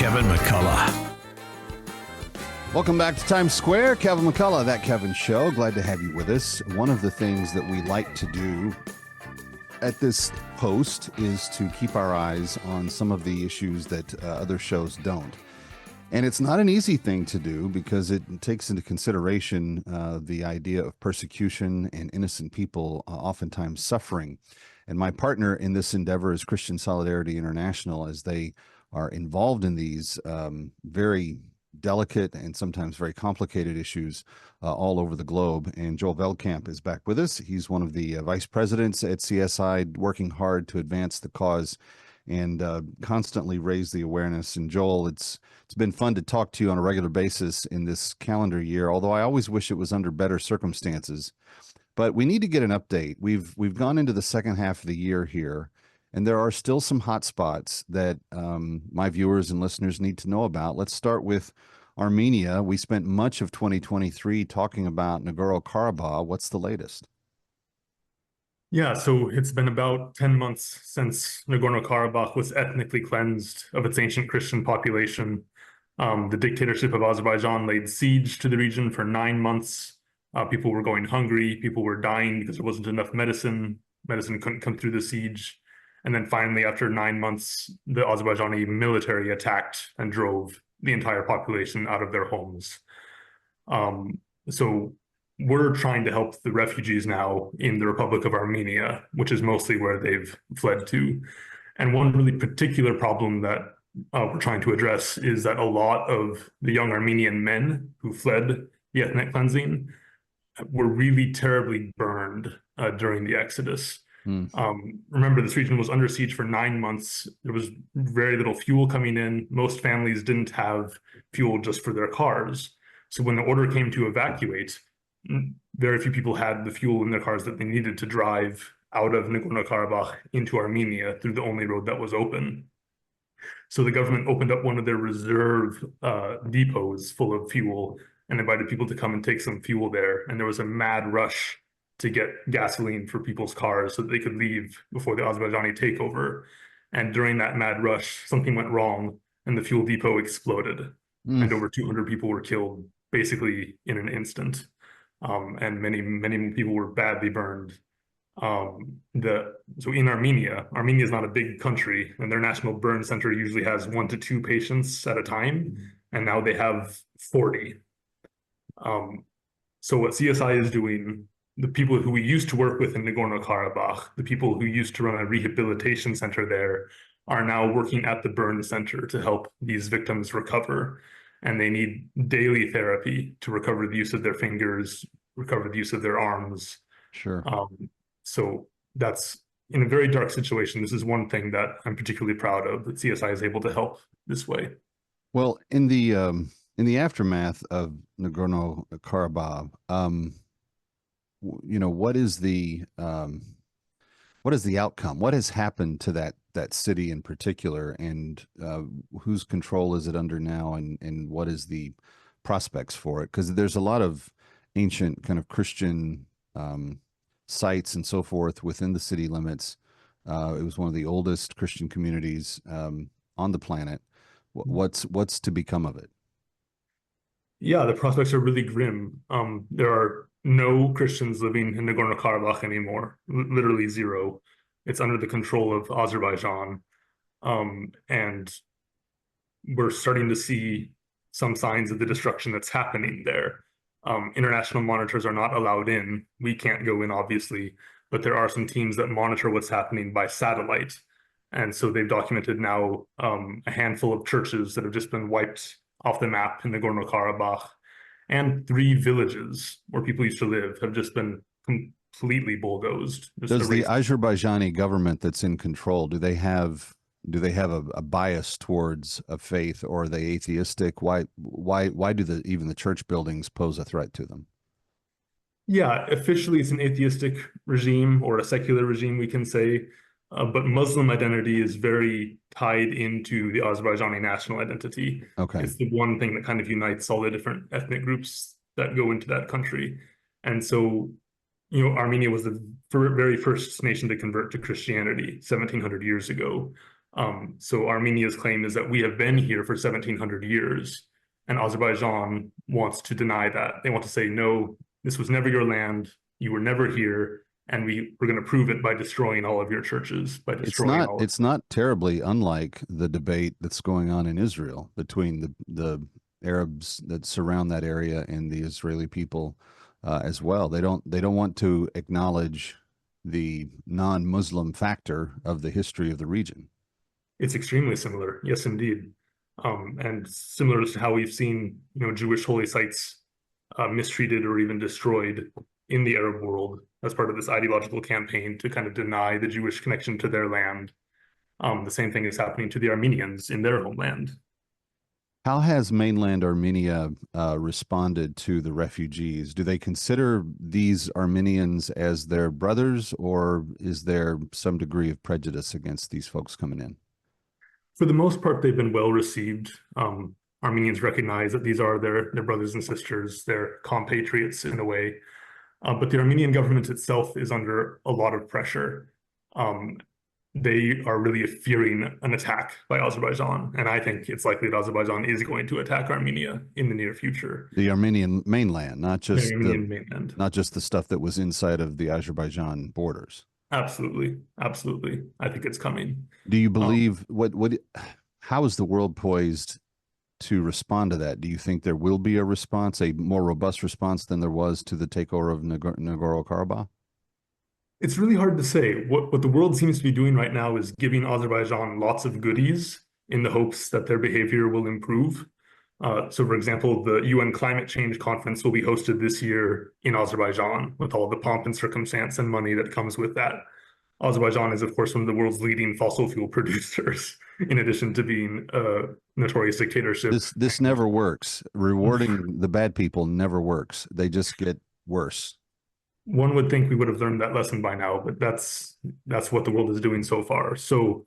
Kevin McCullough. Welcome back to Times Square. Kevin McCullough, That Kevin Show. Glad to have you with us. One of the things that we like to do at this post is to keep our eyes on some of the issues that other shows don't. And it's not an easy thing to do because it takes into consideration the idea of persecution and innocent people oftentimes suffering. And my partner in this endeavor is Christian Solidarity International, as they are involved in these very delicate and sometimes very complicated issues all over the globe. And Joel Veldkamp is back with us. He's one of the vice presidents at CSI, working hard to advance the cause and constantly raise the awareness. And Joel, it's been fun to talk to you on a regular basis in this calendar year, although I always wish it was under better circumstances. But we need to get an update. We've gone into the second half of the year here, and there are still some hot spots that my viewers and listeners need to know about. Let's start with Armenia. We spent much of 2023 talking about Nagorno-Karabakh. What's the latest? Yeah, so it's been about 10 months since Nagorno-Karabakh was ethnically cleansed of its ancient Christian population. The dictatorship of Azerbaijan laid siege to the region for 9 months. People were going hungry. People were dying because there wasn't enough medicine. Medicine couldn't come through the siege. And then finally, after 9 months, the Azerbaijani military attacked and drove the entire population out of their homes. So we're trying to help the refugees now in the Republic of Armenia, which is mostly where they've fled to. And one really particular problem that we're trying to address is that a lot of the young Armenian men who fled the ethnic cleansing were really terribly burned during the Exodus. Remember, this region was under siege for 9 months. There was very little fuel coming in. Most families didn't have fuel just for their cars. So when the order came to evacuate, very few people had the fuel in their cars that they needed to drive out of Nagorno-Karabakh into Armenia through the only road that was open. So the government opened up one of their reserve depots full of fuel and invited people to come and take some fuel there. And there was a mad rush to get gasoline for people's cars so that they could leave before the Azerbaijani takeover. And during that mad rush, something went wrong and the fuel depot exploded. And over 200 people were killed basically in an instant. And many people were badly burned. So in Armenia is not a big country, and their national burn center usually has 1 to 2 patients at a time, and now they have 40. So what CSI is doing, the people who we used to work with in Nagorno-Karabakh, the people who used to run a rehabilitation center there, are now working at the burn center to help these victims recover. And they need daily therapy to recover the use of their fingers, recover the use of their arms. Sure. So that's, in a very dark situation, this is one thing that I'm particularly proud of, that CSI is able to help this way. Well, in the aftermath of Nagorno-Karabakh, what is the outcome? What has happened to that city in particular, and whose control is it under now, and what is the prospects for it? Because there's a lot of ancient kind of Christian sites and so forth within the city limits. It was one of the oldest Christian communities on the planet. What's to become of it? Yeah, the prospects are really grim. There are no Christians living in Nagorno-Karabakh anymore, literally zero. It's under the control of Azerbaijan. And we're starting to see some signs of the destruction that's happening there. International monitors are not allowed in. We can't go in, obviously, but there are some teams that monitor what's happening by satellite. And so they've documented now a handful of churches that have just been wiped off the map in Nagorno-Karabakh, and 3 villages where people used to live have just been completely bulldozed. Does the Azerbaijani government that's in control, do they have a bias towards a faith, or are they atheistic? Why do even the church buildings pose a threat to them? Yeah, officially it's an atheistic regime, or a secular regime, we can say. But Muslim identity is very tied into the Azerbaijani national identity. Okay. It's the one thing that kind of unites all the different ethnic groups that go into that country. And so, Armenia was the very first nation to convert to Christianity 1,700 years ago. So Armenia's claim is that we have been here for 1700 years, and Azerbaijan wants to deny that. They want to say, no, this was never your land, you were never here, and we're going to prove it by destroying all of your churches, by destroying all of It's not terribly unlike the debate that's going on in Israel between the Arabs that surround that area and the Israeli people as well. They don't want to acknowledge the non-Muslim factor of the history of the region. It's extremely similar, yes, indeed, and similar to how we've seen, Jewish holy sites mistreated or even destroyed in the Arab world as part of this ideological campaign to kind of deny the Jewish connection to their land. The same thing is happening to the Armenians in their homeland. How has mainland Armenia responded to the refugees? Do they consider these Armenians as their brothers, or is there some degree of prejudice against these folks coming in? For the most part, they've been well received. Armenians recognize that these are their brothers and sisters, their compatriots in a way. But the Armenian government itself is under a lot of pressure. They are really fearing an attack by Azerbaijan, and I think it's likely that Azerbaijan is going to attack Armenia in the near future. The Armenian mainland, not just the Armenian mainland, not just the stuff that was inside of the Azerbaijan borders. Absolutely, absolutely. I think it's coming. Do you believe how is the world poised to respond to that? Do you think there will be a response, a more robust response than there was to the takeover of Nagorno-Karabakh? It's really hard to say. What the world seems to be doing right now is giving Azerbaijan lots of goodies in the hopes that their behavior will improve. So, for example, the UN Climate Change Conference will be hosted this year in Azerbaijan with all the pomp and circumstance and money that comes with that. Azerbaijan is, of course, one of the world's leading fossil fuel producers, in addition to being a notorious dictatorship. This never works. Rewarding the bad people never works. They just get worse. One would think we would have learned that lesson by now, but that's what the world is doing so far. So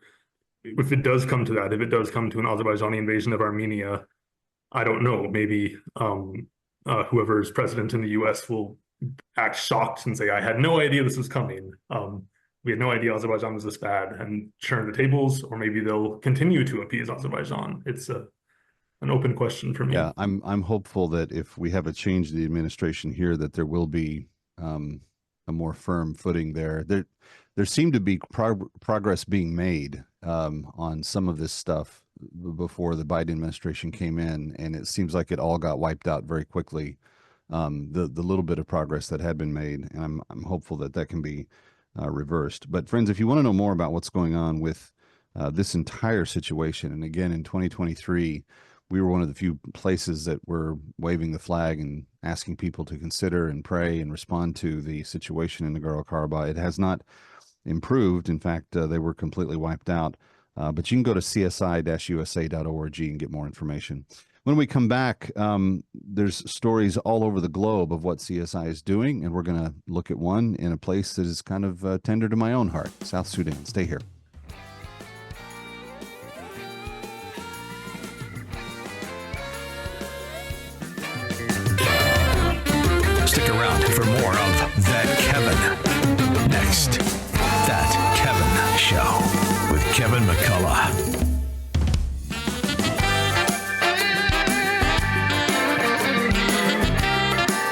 if it does come to that, if it does come to an Azerbaijani invasion of Armenia, I don't know, maybe whoever is president in the US will act shocked and say, I had no idea this was coming. We had no idea Azerbaijan was this bad, and turn the tables, or maybe they'll continue to appease Azerbaijan. It's an open question for me. Yeah, I'm hopeful that if we have a change in the administration here, that there will be a more firm footing there. There seemed to be progress being made on some of this stuff before the Biden administration came in, and it seems like it all got wiped out very quickly. The little bit of progress that had been made, and I'm hopeful that that can be reversed. But friends, if you want to know more about what's going on with this entire situation, and again in 2023, we were one of the few places that were waving the flag and asking people to consider and pray and respond to the situation in Nagorno-Karabakh. It has not improved. In fact, they were completely wiped out. But you can go to csi-usa.org and get more information. When we come back, there's stories all over the globe of what CSI is doing, and we're going to look at one in a place that is kind of tender to my own heart, South Sudan. Stay here. Stick around for more of That Kevin next.